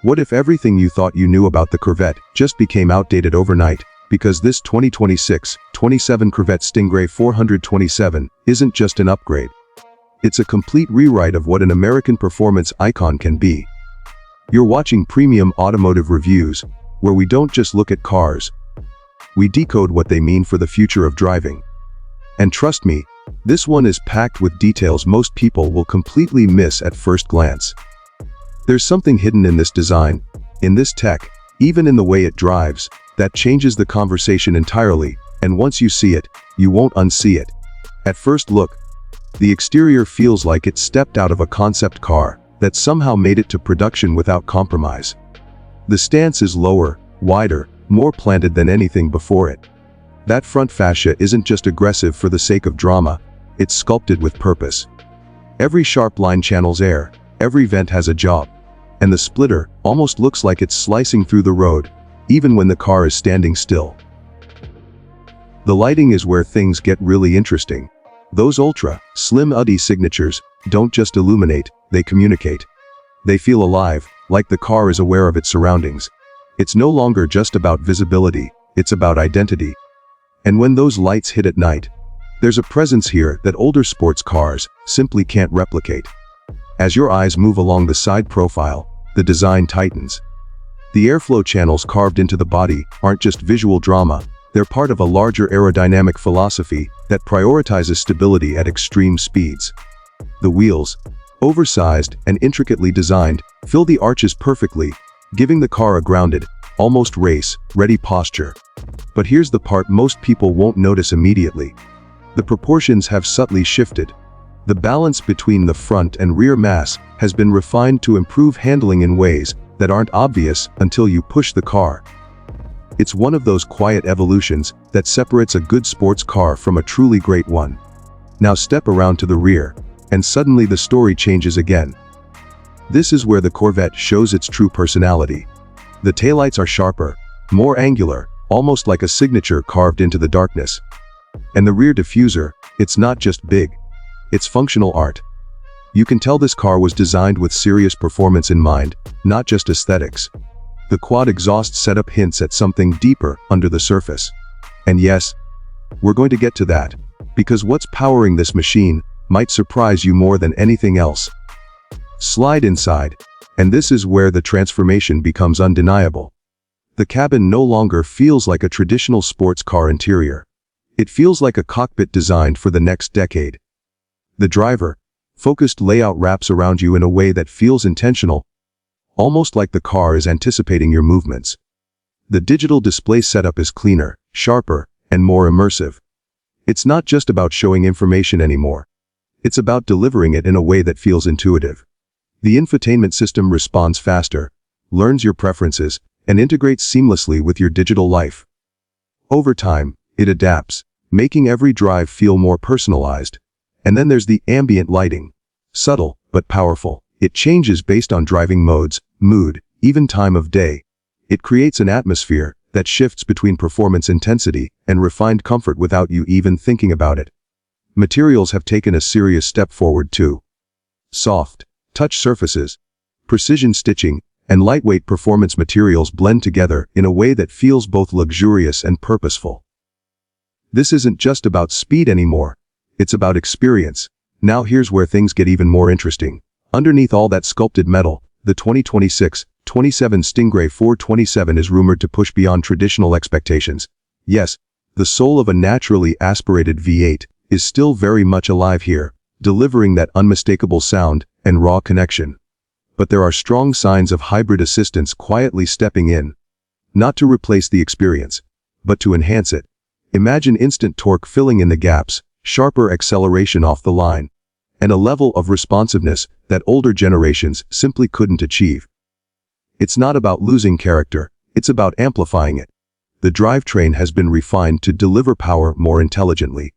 What if everything you thought you knew about the Corvette just became outdated overnight? Because this 2026-27 Corvette Stingray 427 isn't just an upgrade. It's a complete rewrite of what an American performance icon can be. You're watching Premium Automotive Reviews, where we don't just look at cars. We decode what they mean for the future of driving. And trust me, this one is packed with details most people will completely miss at first glance. There's something hidden in this design, in this tech, even in the way it drives, that changes the conversation entirely, and once you see it, you won't unsee it. At first look, the exterior feels like it stepped out of a concept car that somehow made it to production without compromise. The stance is lower, wider, more planted than anything before it. That front fascia isn't just aggressive for the sake of drama, it's sculpted with purpose. Every sharp line channels air, every vent has a job. And the splitter almost looks like it's slicing through the road, even when the car is standing still. The lighting is where things get really interesting. Those ultra, slim UD signatures don't just illuminate, they communicate. They feel alive, like the car is aware of its surroundings. It's no longer just about visibility, it's about identity. And when those lights hit at night, there's a presence here that older sports cars simply can't replicate. As your eyes move along the side profile, the design tightens. The airflow channels carved into the body aren't just visual drama, they're part of a larger aerodynamic philosophy that prioritizes stability at extreme speeds. The wheels, oversized and intricately designed, fill the arches perfectly, giving the car a grounded, almost race-ready posture. But here's the part most people won't notice immediately. The proportions have subtly shifted. The balance between the front and rear mass has been refined to improve handling in ways that aren't obvious until you push the car. It's one of those quiet evolutions that separates a good sports car from a truly great one. Now step around to the rear, and suddenly the story changes again. This is where the Corvette shows its true personality. The taillights are sharper, more angular, almost like a signature carved into the darkness. And the rear diffuser, it's not just big. It's functional art. You can tell this car was designed with serious performance in mind, not just aesthetics. The quad exhaust setup hints at something deeper under the surface. And yes, we're going to get to that, because what's powering this machine might surprise you more than anything else. Slide inside, and this is where the transformation becomes undeniable. The cabin no longer feels like a traditional sports car interior. It feels like a cockpit designed for the next decade. The driver, focused layout wraps around you in a way that feels intentional, almost like the car is anticipating your movements. The digital display setup is cleaner, sharper, and more immersive. It's not just about showing information anymore. It's about delivering it in a way that feels intuitive. The infotainment system responds faster, learns your preferences, and integrates seamlessly with your digital life. Over time, it adapts, making every drive feel more personalized. And then there's the ambient lighting. Subtle, but powerful. It changes based on driving modes, mood, even time of day. It creates an atmosphere that shifts between performance intensity and refined comfort without you even thinking about it. Materials have taken a serious step forward too. Soft, touch surfaces, precision stitching, and lightweight performance materials blend together in a way that feels both luxurious and purposeful. This isn't just about speed anymore. It's about experience. Now here's where things get even more interesting. Underneath all that sculpted metal, the 2026-27 Stingray 427 is rumored to push beyond traditional expectations. Yes, the soul of a naturally aspirated V8 is still very much alive here, delivering that unmistakable sound and raw connection. But there are strong signs of hybrid assistance quietly stepping in. Not to replace the experience, but to enhance it. Imagine instant torque filling in the gaps, sharper acceleration off the line, and a level of responsiveness that older generations simply couldn't achieve. It's not about losing character, it's about amplifying it. The drivetrain has been refined to deliver power more intelligently.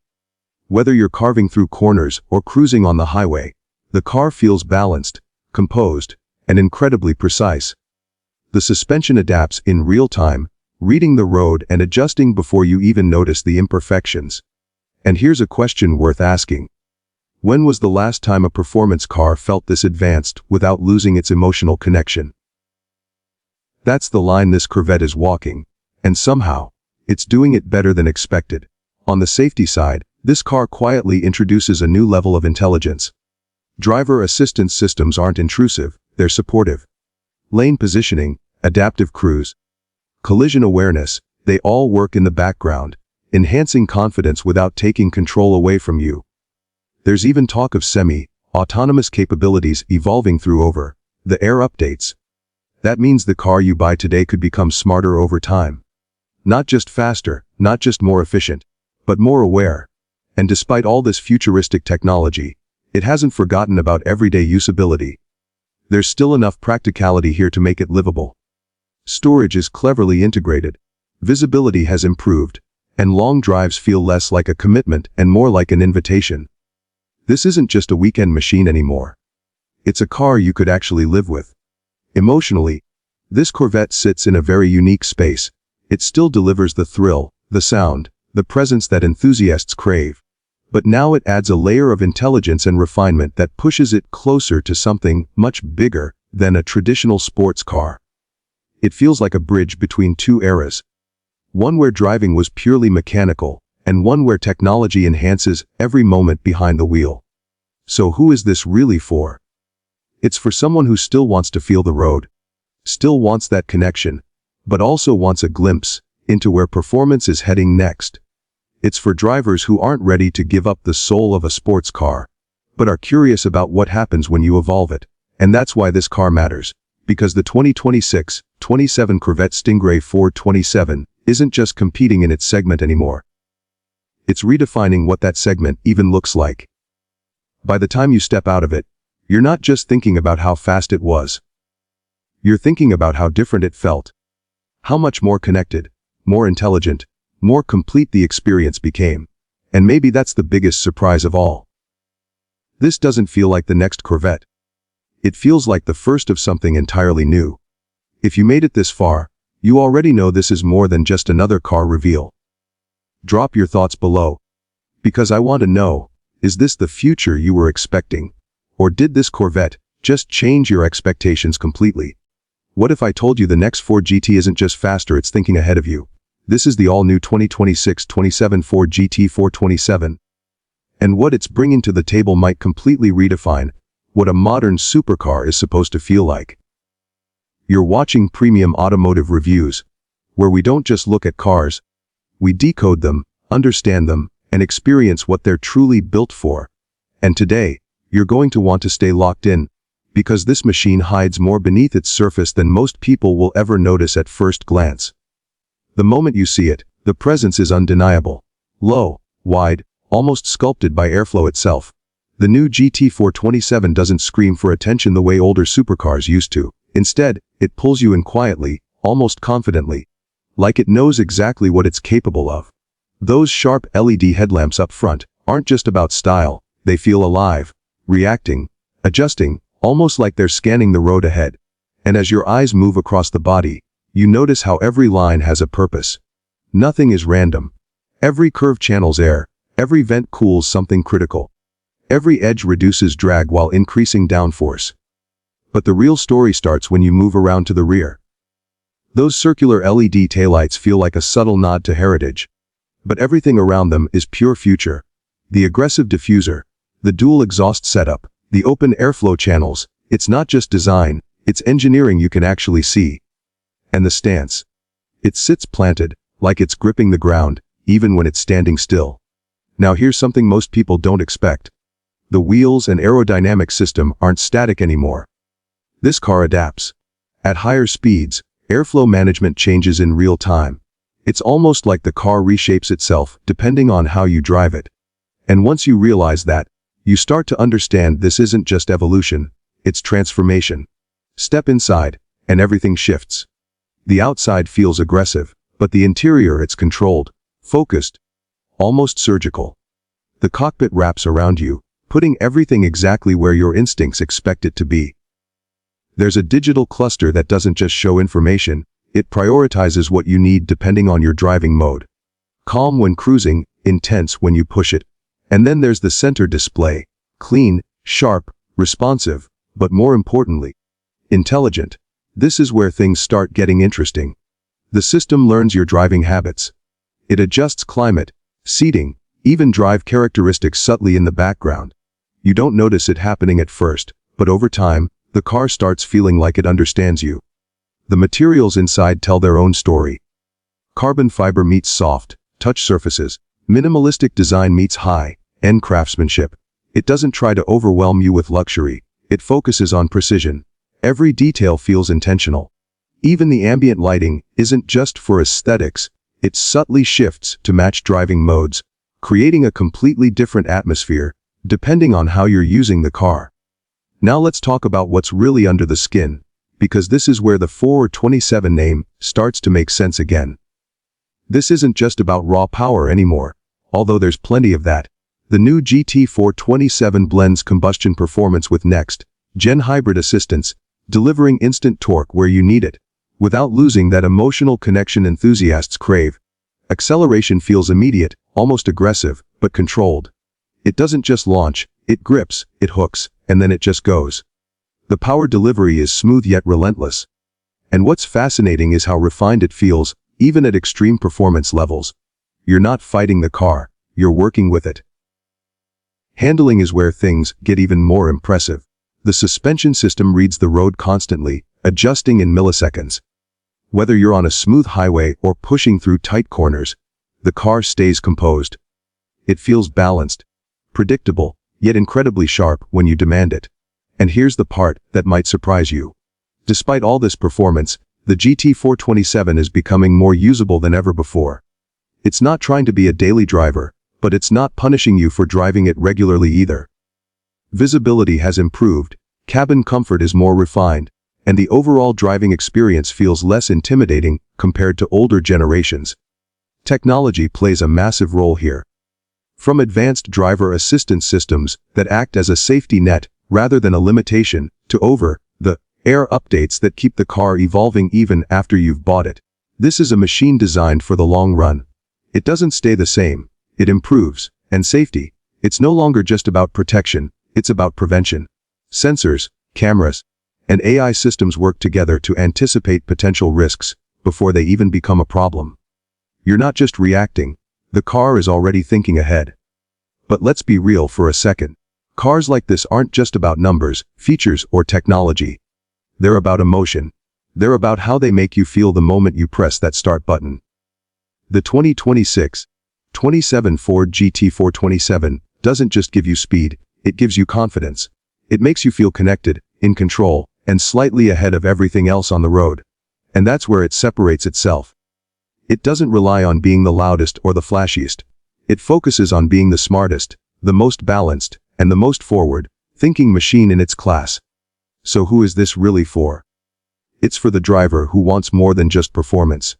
Whether you're carving through corners or cruising on the highway, the car feels balanced, composed, and incredibly precise. The suspension adapts in real time, reading the road and adjusting before you even notice the imperfections. And here's a question worth asking. When was the last time a performance car felt this advanced without losing its emotional connection? That's the line this Corvette is walking. And somehow, it's doing it better than expected. On the safety side, this car quietly introduces a new level of intelligence. Driver assistance systems aren't intrusive, they're supportive. Lane positioning, adaptive cruise, collision awareness, they all work in the background, enhancing confidence without taking control away from you. There's even talk of semi-autonomous capabilities evolving through over-the-air updates. That means the car you buy today could become smarter over time. Not just faster, not just more efficient, but more aware. And despite all this futuristic technology, it hasn't forgotten about everyday usability. There's still enough practicality here to make it livable. Storage is cleverly integrated, visibility has improved, and long drives feel less like a commitment and more like an invitation. This isn't just a weekend machine anymore. It's a car you could actually live with. Emotionally, this Corvette sits in a very unique space. It still delivers the thrill, the sound, the presence that enthusiasts crave. But now it adds a layer of intelligence and refinement that pushes it closer to something much bigger than a traditional sports car. It feels like a bridge between two eras. One where driving was purely mechanical, and one where technology enhances every moment behind the wheel. So who is this really for? It's for someone who still wants to feel the road, still wants that connection, but also wants a glimpse into where performance is heading next. It's for drivers who aren't ready to give up the soul of a sports car, but are curious about what happens when you evolve it. And that's why this car matters. Because the 2026-27 Corvette Stingray Ford 27 isn't just competing in its segment anymore. It's redefining what that segment even looks like. By the time you step out of it, you're not just thinking about how fast it was. You're thinking about how different it felt. How much more connected, more intelligent, more complete the experience became. And maybe that's the biggest surprise of all. This doesn't feel like the next Corvette. It feels like the first of something entirely new. If you made it this far, you already know this is more than just another car reveal. Drop your thoughts below. Because I want to know, is this the future you were expecting? Or did this Corvette just change your expectations completely? What if I told you the next Ford GT isn't just faster, it's thinking ahead of you? This is the all-new 2026-27 Ford GT 427. And what it's bringing to the table might completely redefine what a modern supercar is supposed to feel like. You're watching Premium Automotive Reviews, where we don't just look at cars, we decode them, understand them, and experience what they're truly built for. And today, you're going to want to stay locked in, because this machine hides more beneath its surface than most people will ever notice at first glance. The moment you see it, the presence is undeniable. Low, wide, almost sculpted by airflow itself. The new GT 427 doesn't scream for attention the way older supercars used to. Instead, it pulls you in quietly, almost confidently. Like it knows exactly what it's capable of. Those sharp LED headlamps up front aren't just about style, they feel alive, reacting, adjusting, almost like they're scanning the road ahead. And as your eyes move across the body, you notice how every line has a purpose. Nothing is random. Every curve channels air, every vent cools something critical. Every edge reduces drag while increasing downforce. But the real story starts when you move around to the rear. Those circular LED taillights feel like a subtle nod to heritage. But everything around them is pure future. The aggressive diffuser, the dual exhaust setup, the open airflow channels, it's not just design, it's engineering you can actually see. And the stance. It sits planted, like it's gripping the ground, even when it's standing still. Now here's something most people don't expect. The wheels and aerodynamic system aren't static anymore. This car adapts. At higher speeds, airflow management changes in real time. It's almost like the car reshapes itself, depending on how you drive it. And once you realize that, you start to understand this isn't just evolution, it's transformation. Step inside, and everything shifts. The outside feels aggressive, but the interior it's controlled, focused, almost surgical. The cockpit wraps around you, putting everything exactly where your instincts expect it to be. There's a digital cluster that doesn't just show information, it prioritizes what you need depending on your driving mode. Calm when cruising, intense when you push it. And then there's the center display, clean, sharp, responsive, but more importantly, intelligent. This is where things start getting interesting. The system learns your driving habits. It adjusts climate, seating, even drive characteristics subtly in the background. You don't notice it happening at first, but over time, the car starts feeling like it understands you. The materials inside tell their own story. Carbon fiber meets soft, touch surfaces. Minimalistic design meets high-end craftsmanship. It doesn't try to overwhelm you with luxury. It focuses on precision. Every detail feels intentional. Even the ambient lighting isn't just for aesthetics. It subtly shifts to match driving modes, creating a completely different atmosphere, depending on how you're using the car. Now let's talk about what's really under the skin, because this is where the 427 name starts to make sense again. This isn't just about raw power anymore, although there's plenty of that. The new GT427 blends combustion performance with next-gen hybrid assistance, delivering instant torque where you need it, without losing that emotional connection enthusiasts crave. Acceleration feels immediate, almost aggressive, but controlled. It doesn't just launch, it grips, it hooks, and then it just goes. The power delivery is smooth yet relentless. And what's fascinating is how refined it feels, even at extreme performance levels. You're not fighting the car, you're working with it. Handling is where things get even more impressive. The suspension system reads the road constantly, adjusting in milliseconds. Whether you're on a smooth highway or pushing through tight corners, the car stays composed. It feels balanced, predictable, yet incredibly sharp when you demand it. And here's the part that might surprise you. Despite all this performance, the GT427 is becoming more usable than ever before. It's not trying to be a daily driver, but it's not punishing you for driving it regularly either. Visibility has improved, cabin comfort is more refined, and the overall driving experience feels less intimidating compared to older generations. Technology plays a massive role here. From advanced driver assistance systems that act as a safety net rather than a limitation, to over-the-air updates that keep the car evolving even after you've bought it. This is a machine designed for the long run. It doesn't stay the same, it improves. And safety, it's no longer just about protection, it's about prevention. Sensors, cameras, and AI systems work together to anticipate potential risks before they even become a problem. You're not just reacting, the car is already thinking ahead. But let's be real for a second. Cars like this aren't just about numbers, features, or technology. They're about emotion. They're about how they make you feel the moment you press that start button. The 2026-27 Ford GT427 doesn't just give you speed, it gives you confidence. It makes you feel connected, in control, and slightly ahead of everything else on the road. And that's where it separates itself. It doesn't rely on being the loudest or the flashiest. It focuses on being the smartest, the most balanced, and the most forward-thinking machine in its class. So who is this really for? It's for the driver who wants more than just performance.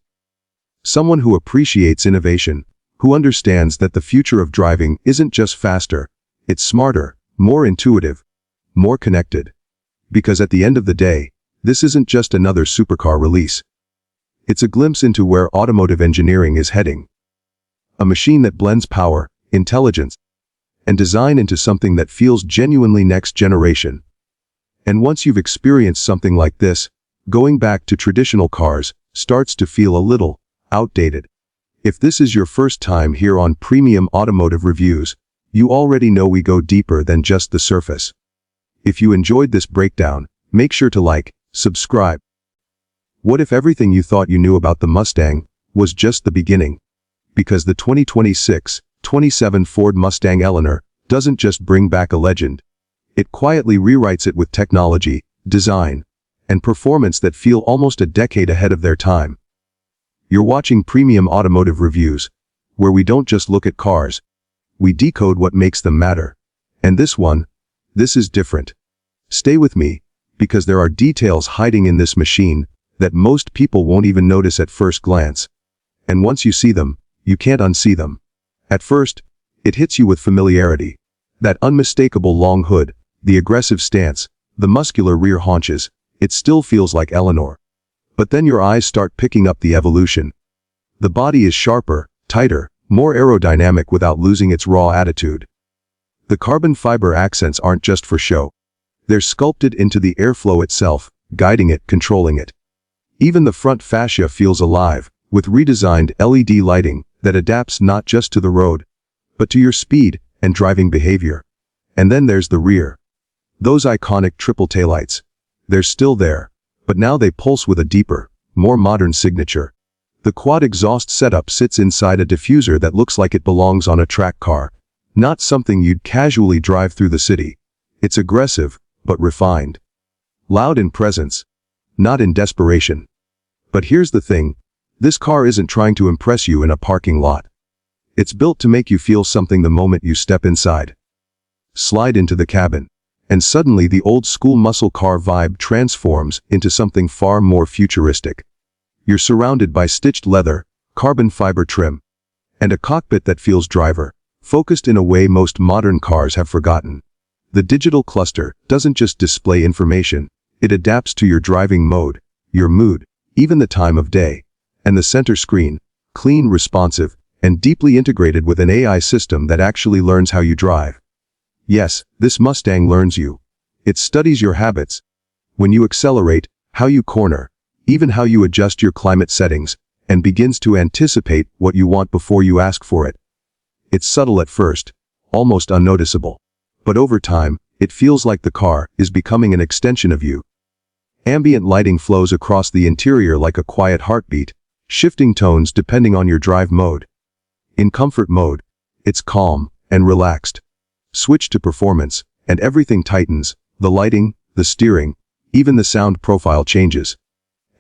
Someone who appreciates innovation, who understands that the future of driving isn't just faster, it's smarter, more intuitive, more connected. Because at the end of the day, this isn't just another supercar release. It's a glimpse into where automotive engineering is heading. A machine that blends power, intelligence, and design into something that feels genuinely next generation. And once you've experienced something like this, going back to traditional cars starts to feel a little outdated. If this is your first time here on Premium Automotive Reviews, you already know we go deeper than just the surface. If you enjoyed this breakdown, make sure to like, subscribe. What if everything you thought you knew about the Mustang was just the beginning? Because the 2026-27 Ford Mustang Eleanor doesn't just bring back a legend. It quietly rewrites it with technology, design, and performance that feel almost a decade ahead of their time. You're watching Premium Automotive Reviews, where we don't just look at cars, we decode what makes them matter. And this is different. Stay with me, because there are details hiding in this machine that most people won't even notice at first glance. And once you see them, you can't unsee them. At first, it hits you with familiarity. That unmistakable long hood, the aggressive stance, the muscular rear haunches, it still feels like Eleanor. But then your eyes start picking up the evolution. The body is sharper, tighter, more aerodynamic without losing its raw attitude. The carbon fiber accents aren't just for show. They're sculpted into the airflow itself, guiding it, controlling it. Even the front fascia feels alive, with redesigned LED lighting that adapts not just to the road, but to your speed and driving behavior. And then there's the rear. Those iconic triple taillights. They're still there, but now they pulse with a deeper, more modern signature. The quad exhaust setup sits inside a diffuser that looks like it belongs on a track car, not something you'd casually drive through the city. It's aggressive, but refined. Loud in presence, not in desperation. But here's the thing, this car isn't trying to impress you in a parking lot. It's built to make you feel something the moment you step inside. Slide into the cabin, and suddenly the old-school muscle car vibe transforms into something far more futuristic. You're surrounded by stitched leather, carbon fiber trim, and a cockpit that feels driver-focused in a way most modern cars have forgotten. The digital cluster doesn't just display information, it adapts to your driving mode, your mood, even the time of day. And the center screen, clean, responsive, and deeply integrated with an AI system that actually learns how you drive. Yes, this Mustang learns you. It studies your habits. When you accelerate, how you corner, even how you adjust your climate settings, and begins to anticipate what you want before you ask for it. It's subtle at first, almost unnoticeable. But over time, it feels like the car is becoming an extension of you. Ambient lighting flows across the interior like a quiet heartbeat, shifting tones depending on your drive mode. In comfort mode, it's calm and relaxed. Switch to performance, and everything tightens, the lighting, the steering, even the sound profile changes.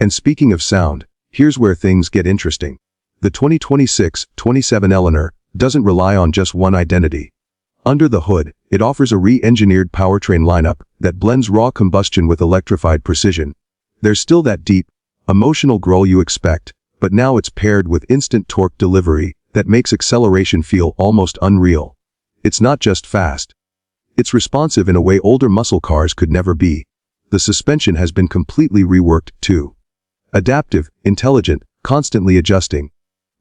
And speaking of sound, here's where things get interesting. The 2026-27 Eleanor doesn't rely on just one identity. Under the hood, it offers a re-engineered powertrain lineup that blends raw combustion with electrified precision. There's still that deep, emotional growl you expect, but now it's paired with instant torque delivery that makes acceleration feel almost unreal. It's not just fast. It's responsive in a way older muscle cars could never be. The suspension has been completely reworked, too. Adaptive, intelligent, constantly adjusting.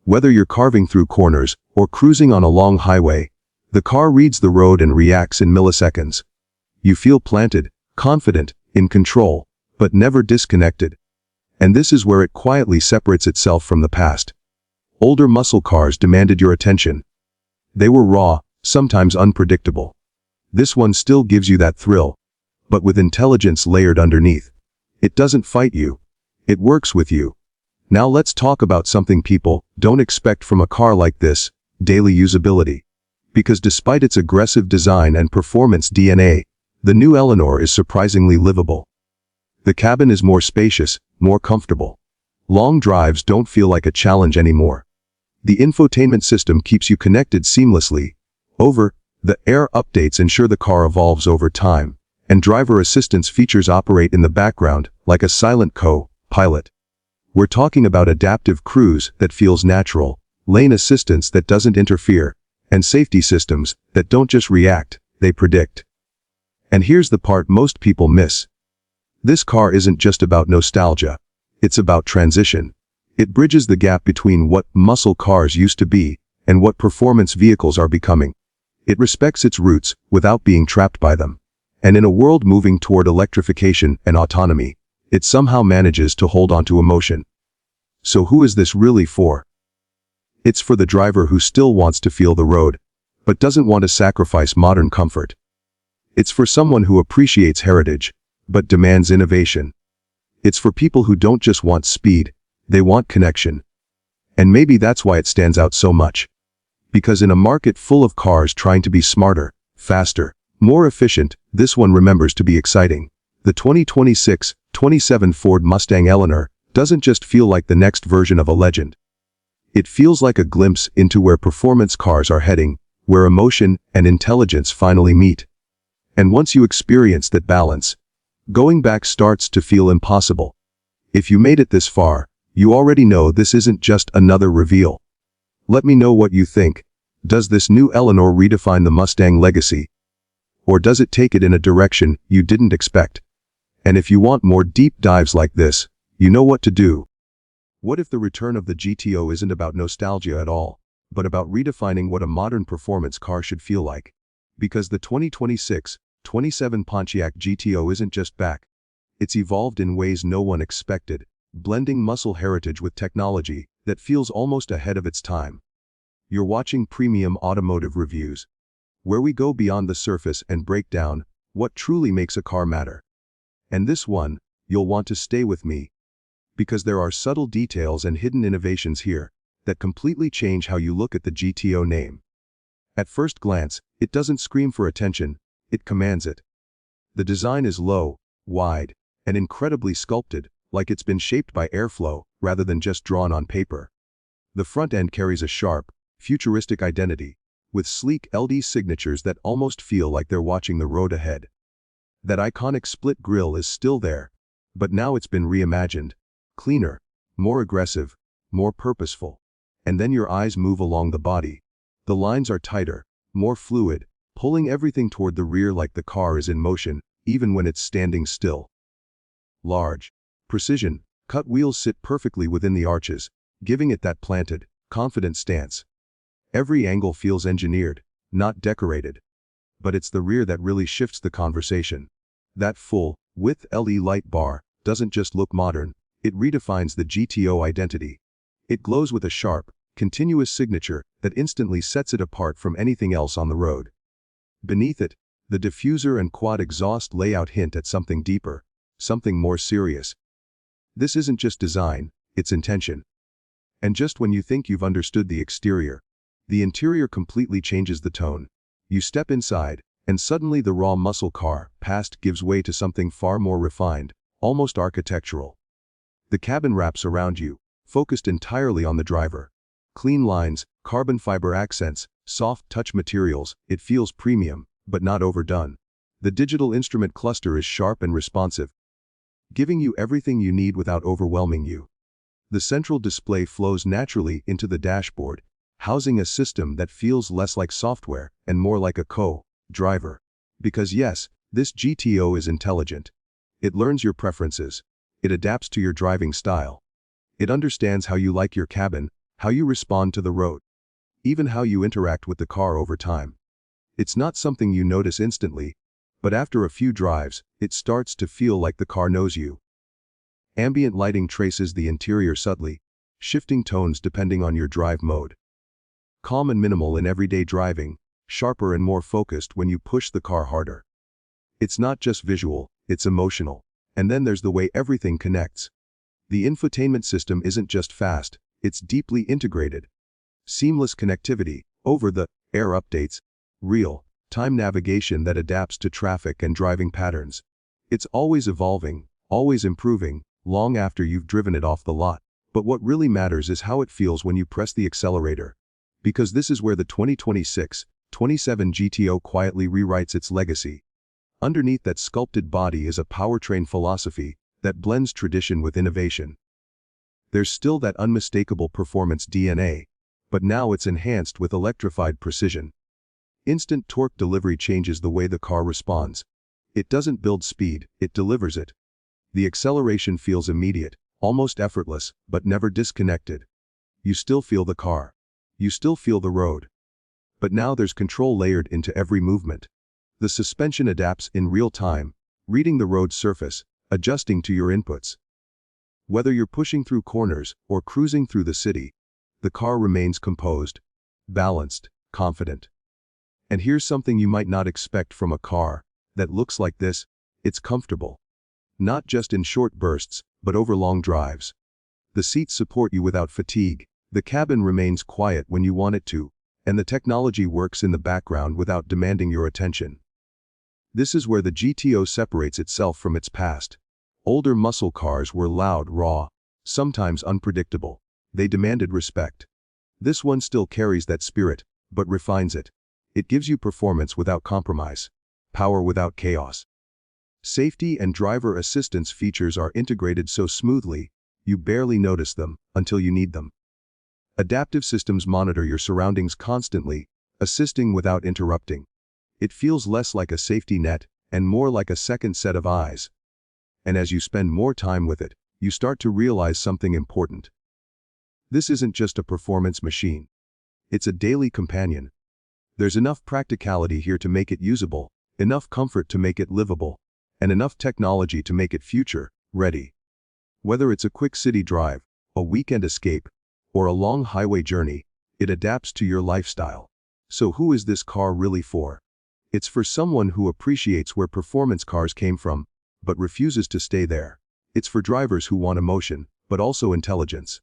Whether you're carving through corners or cruising on a long highway, the car reads the road and reacts in milliseconds. You feel planted, confident, in control, but never disconnected. And this is where it quietly separates itself from the past. Older muscle cars demanded your attention. They were raw, sometimes unpredictable. This one still gives you that thrill, but with intelligence layered underneath. It doesn't fight you. It works with you. Now let's talk about something people don't expect from a car like this: daily usability. Because despite its aggressive design and performance DNA, the new Eleanor is surprisingly livable. The cabin is more spacious, more comfortable. Long drives don't feel like a challenge anymore. The infotainment system keeps you connected seamlessly. Over-the-air updates ensure the car evolves over time, and driver assistance features operate in the background like a silent co-pilot. We're talking about adaptive cruise that feels natural, lane assistance that doesn't interfere, and safety systems that don't just react, they predict. And here's the part most people miss. This car isn't just about nostalgia. It's about transition. It bridges the gap between what muscle cars used to be and what performance vehicles are becoming. It respects its roots without being trapped by them. And in a world moving toward electrification and autonomy, it somehow manages to hold onto emotion. So who is this really for? It's for the driver who still wants to feel the road, but doesn't want to sacrifice modern comfort. It's for someone who appreciates heritage, but demands innovation. It's for people who don't just want speed, they want connection. And maybe that's why it stands out so much. Because in a market full of cars trying to be smarter, faster, more efficient, this one remembers to be exciting. The 2026-27 Ford Mustang Eleanor doesn't just feel like the next version of a legend. It feels like a glimpse into where performance cars are heading, where emotion and intelligence finally meet. And once you experience that balance, going back starts to feel impossible. If you made it this far, you already know this isn't just another reveal. Let me know what you think. Does this new Eleanor redefine the Mustang legacy? Or does it take it in a direction you didn't expect? And if you want more deep dives like this, you know what to do. What if the return of the GTO isn't about nostalgia at all, but about redefining what a modern performance car should feel like? Because the 2026-27 Pontiac GTO isn't just back. It's evolved in ways no one expected, blending muscle heritage with technology that feels almost ahead of its time. You're watching Premium Automotive Reviews, where we go beyond the surface and break down what truly makes a car matter. And this one, you'll want to stay with me, because there are subtle details and hidden innovations here that completely change how you look at the GTO name. At first glance, it doesn't scream for attention, it commands it. The design is low, wide, and incredibly sculpted, like it's been shaped by airflow rather than just drawn on paper. The front end carries a sharp, futuristic identity, with sleek LD signatures that almost feel like they're watching the road ahead. That iconic split grille is still there, but now it's been reimagined. Cleaner, more aggressive, more purposeful. And then your eyes move along the body. The lines are tighter, more fluid, pulling everything toward the rear like the car is in motion, even when it's standing still. Large, precision, cut wheels sit perfectly within the arches, giving it that planted, confident stance. Every angle feels engineered, not decorated. But it's the rear that really shifts the conversation. That full, width LED light bar doesn't just look modern, it redefines the GTO identity. It glows with a sharp, continuous signature that instantly sets it apart from anything else on the road. Beneath it, the diffuser and quad exhaust layout hint at something deeper, something more serious. This isn't just design, it's intention. And just when you think you've understood the exterior, the interior completely changes the tone. You step inside, and suddenly the raw muscle car past gives way to something far more refined, almost architectural. The cabin wraps around you, focused entirely on the driver. Clean lines, carbon fiber accents, soft touch materials, it feels premium, but not overdone. The digital instrument cluster is sharp and responsive, giving you everything you need without overwhelming you. The central display flows naturally into the dashboard, housing a system that feels less like software and more like a co-driver. Because yes, this GTO is intelligent. It learns your preferences. It adapts to your driving style. It understands how you like your cabin, how you respond to the road, even how you interact with the car over time. It's not something you notice instantly, but after a few drives, it starts to feel like the car knows you. Ambient lighting traces the interior subtly, shifting tones depending on your drive mode. Calm and minimal in everyday driving, sharper and more focused when you push the car harder. It's not just visual, it's emotional. And then there's the way everything connects. The infotainment system isn't just fast, it's deeply integrated. Seamless connectivity, over-the-air updates, real-time navigation that adapts to traffic and driving patterns. It's always evolving, always improving, long after you've driven it off the lot. But what really matters is how it feels when you press the accelerator. Because this is where the 2026-27 GTO quietly rewrites its legacy. Underneath that sculpted body is a powertrain philosophy that blends tradition with innovation. There's still that unmistakable performance DNA, but now it's enhanced with electrified precision. Instant torque delivery changes the way the car responds. It doesn't build speed, it delivers it. The acceleration feels immediate, almost effortless, but never disconnected. You still feel the car. You still feel the road. But now there's control layered into every movement. The suspension adapts in real time, reading the road surface, adjusting to your inputs. Whether you're pushing through corners or cruising through the city, the car remains composed, balanced, confident. And here's something you might not expect from a car that looks like this: it's comfortable. Not just in short bursts, but over long drives. The seats support you without fatigue. The cabin remains quiet when you want it to, and the technology works in the background without demanding your attention. This is where the GTO separates itself from its past. Older muscle cars were loud, raw, sometimes unpredictable. They demanded respect. This one still carries that spirit, but refines it. It gives you performance without compromise, power without chaos. Safety and driver assistance features are integrated so smoothly, you barely notice them until you need them. Adaptive systems monitor your surroundings constantly, assisting without interrupting. It feels less like a safety net and more like a second set of eyes. And as you spend more time with it, you start to realize something important. This isn't just a performance machine. It's a daily companion. There's enough practicality here to make it usable, enough comfort to make it livable, and enough technology to make it future-ready. Whether it's a quick city drive, a weekend escape, or a long highway journey, it adapts to your lifestyle. So who is this car really for? It's for someone who appreciates where performance cars came from, but refuses to stay there. It's for drivers who want emotion, but also intelligence.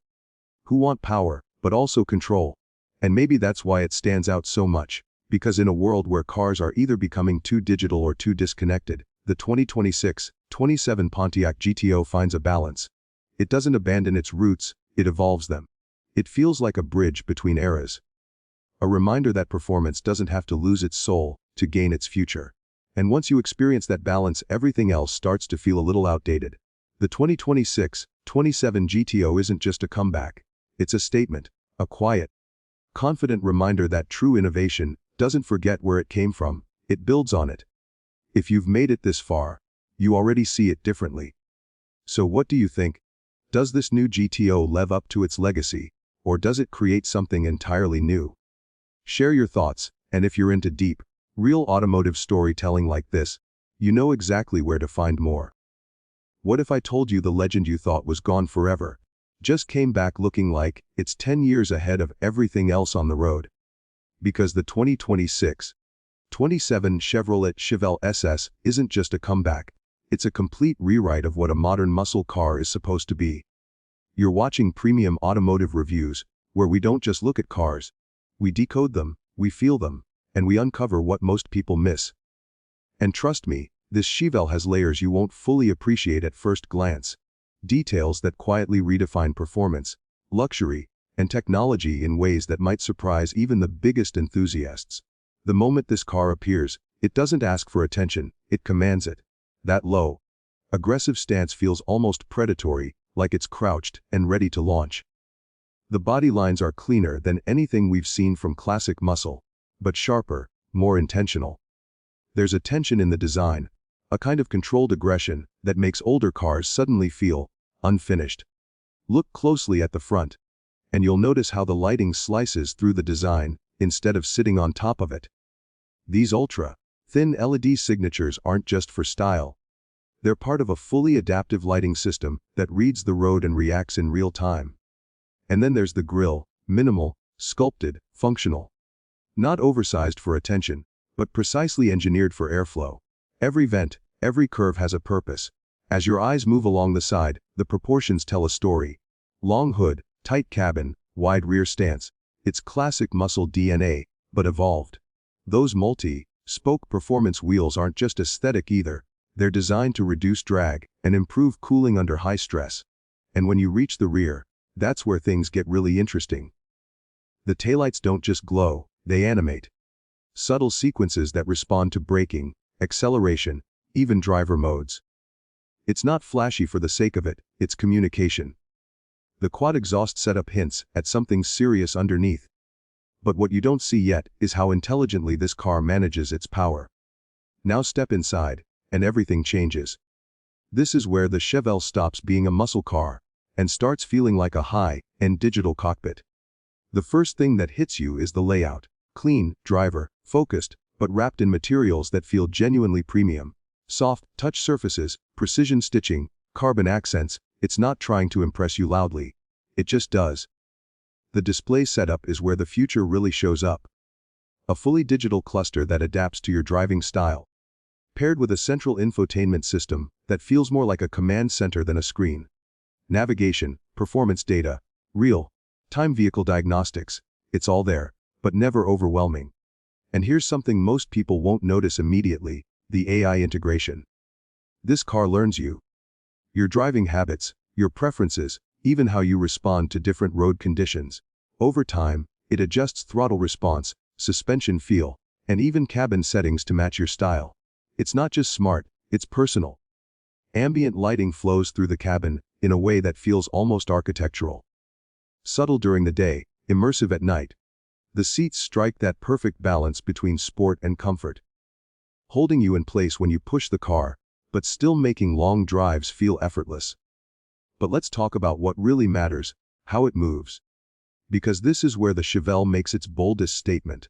Who want power, but also control. And maybe that's why it stands out so much, because in a world where cars are either becoming too digital or too disconnected, the 2026-27 Pontiac GTO finds a balance. It doesn't abandon its roots, it evolves them. It feels like a bridge between eras. A reminder that performance doesn't have to lose its soul to gain its future. And once you experience that balance, everything else starts to feel a little outdated. The 2026-27 GTO isn't just a comeback. It's a statement, a quiet, confident reminder that true innovation doesn't forget where it came from, it builds on it. If you've made it this far, you already see it differently. So what do you think? Does this new GTO live up to its legacy, or does it create something entirely new? Share your thoughts, and if you're into deep, real automotive storytelling like this, you know exactly where to find more. What if I told you the legend you thought was gone forever just came back looking like it's 10 years ahead of everything else on the road? Because the 2026-27 Chevrolet Chevelle SS isn't just a comeback, it's a complete rewrite of what a modern muscle car is supposed to be. You're watching Premium Automotive Reviews, where we don't just look at cars, we decode them, we feel them, and we uncover what most people miss. And trust me, this Chevelle has layers you won't fully appreciate at first glance. Details that quietly redefine performance, luxury, and technology in ways that might surprise even the biggest enthusiasts. The moment this car appears, it doesn't ask for attention, it commands it. That low, aggressive stance feels almost predatory, like it's crouched and ready to launch. The body lines are cleaner than anything we've seen from classic muscle, but sharper, more intentional. There's a tension in the design, a kind of controlled aggression that makes older cars suddenly feel unfinished. Look closely at the front, and you'll notice how the lighting slices through the design instead of sitting on top of it. These ultra-thin LED signatures aren't just for style. They're part of a fully adaptive lighting system that reads the road and reacts in real time. And then there's the grille, minimal, sculpted, functional. Not oversized for attention, but precisely engineered for airflow. Every vent, every curve has a purpose. As your eyes move along the side, the proportions tell a story. Long hood, tight cabin, wide rear stance. It's classic muscle DNA, but evolved. Those multi-spoke performance wheels aren't just aesthetic either. They're designed to reduce drag and improve cooling under high stress. And when you reach the rear, that's where things get really interesting. The taillights don't just glow, they animate. Subtle sequences that respond to braking, acceleration, even driver modes. It's not flashy for the sake of it, it's communication. The quad exhaust setup hints at something serious underneath. But what you don't see yet is how intelligently this car manages its power. Now step inside, and everything changes. This is where the Chevelle stops being a muscle car and starts feeling like a high-end digital cockpit. The first thing that hits you is the layout. Clean, driver-focused, but wrapped in materials that feel genuinely premium. Soft, touch surfaces, precision stitching, carbon accents. It's not trying to impress you loudly. It just does. The display setup is where the future really shows up. A fully digital cluster that adapts to your driving style, paired with a central infotainment system that feels more like a command center than a screen. Navigation, performance data, real-time vehicle diagnostics. It's all there, but never overwhelming. And here's something most people won't notice immediately: the AI integration. This car learns you. Your driving habits, your preferences, even how you respond to different road conditions. Over time, it adjusts throttle response, suspension feel, and even cabin settings to match your style. It's not just smart, it's personal. Ambient lighting flows through the cabin in a way that feels almost architectural. Subtle during the day, immersive at night. The seats strike that perfect balance between sport and comfort, holding you in place when you push the car, but still making long drives feel effortless. But let's talk about what really matters: how it moves. Because this is where the Chevelle makes its boldest statement.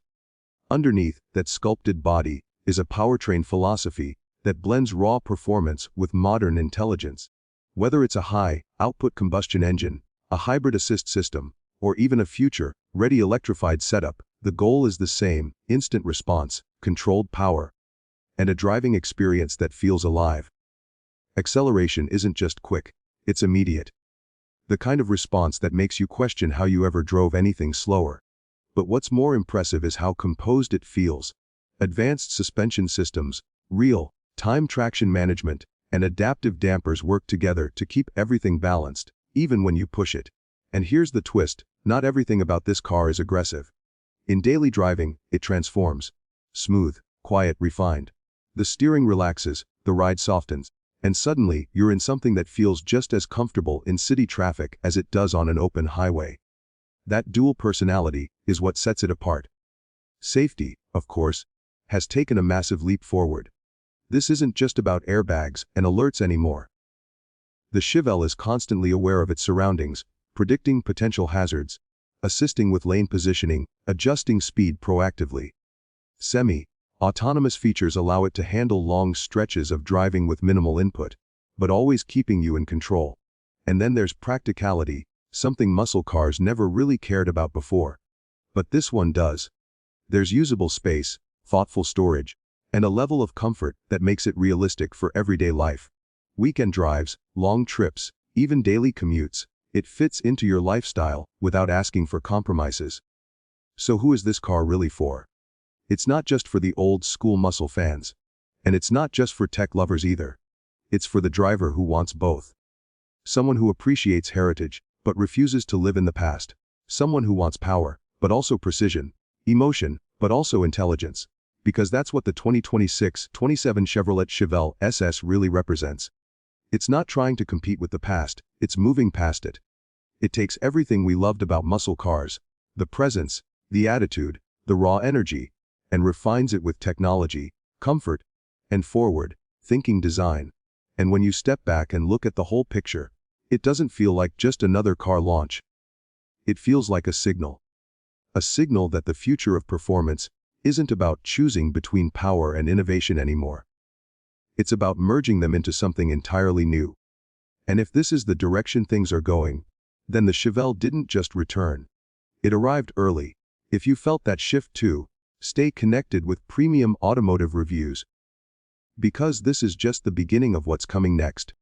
Underneath that sculpted body is a powertrain philosophy that blends raw performance with modern intelligence. Whether it's a high-output combustion engine, a hybrid assist system, or even a future-ready electrified setup, the goal is the same: instant response, controlled power, and a driving experience that feels alive. Acceleration isn't just quick, it's immediate. The kind of response that makes you question how you ever drove anything slower. But what's more impressive is how composed it feels. Advanced suspension systems, real-time traction management, and adaptive dampers work together to keep everything balanced, even when you push it. And here's the twist: not everything about this car is aggressive. In daily driving, it transforms. Smooth, quiet, refined. The steering relaxes, the ride softens, and suddenly you're in something that feels just as comfortable in city traffic as it does on an open highway. That dual personality is what sets it apart. Safety, of course, has taken a massive leap forward. This isn't just about airbags and alerts anymore. The Chevelle is constantly aware of its surroundings, predicting potential hazards, assisting with lane positioning, adjusting speed proactively. Semi-autonomous features allow it to handle long stretches of driving with minimal input, but always keeping you in control. And then there's practicality, something muscle cars never really cared about before. But this one does. There's usable space, thoughtful storage, and a level of comfort that makes it realistic for everyday life. Weekend drives, long trips, even daily commutes, it fits into your lifestyle without asking for compromises. So who is this car really for? It's not just for the old school muscle fans. And it's not just for tech lovers either. It's for the driver who wants both. Someone who appreciates heritage, but refuses to live in the past. Someone who wants power, but also precision, emotion, but also intelligence. Because that's what the 2026-27 Chevrolet Chevelle SS really represents. It's not trying to compete with the past, it's moving past it. It takes everything we loved about muscle cars, the presence, the attitude, the raw energy, and refines it with technology, comfort, and forward-thinking design. And when you step back and look at the whole picture, it doesn't feel like just another car launch. It feels like a signal. A signal that the future of performance isn't about choosing between power and innovation anymore. It's about merging them into something entirely new. And if this is the direction things are going, then the Chevelle didn't just return. It arrived early. If you felt that shift too, stay connected with premium automotive reviews. Because this is just the beginning of what's coming next.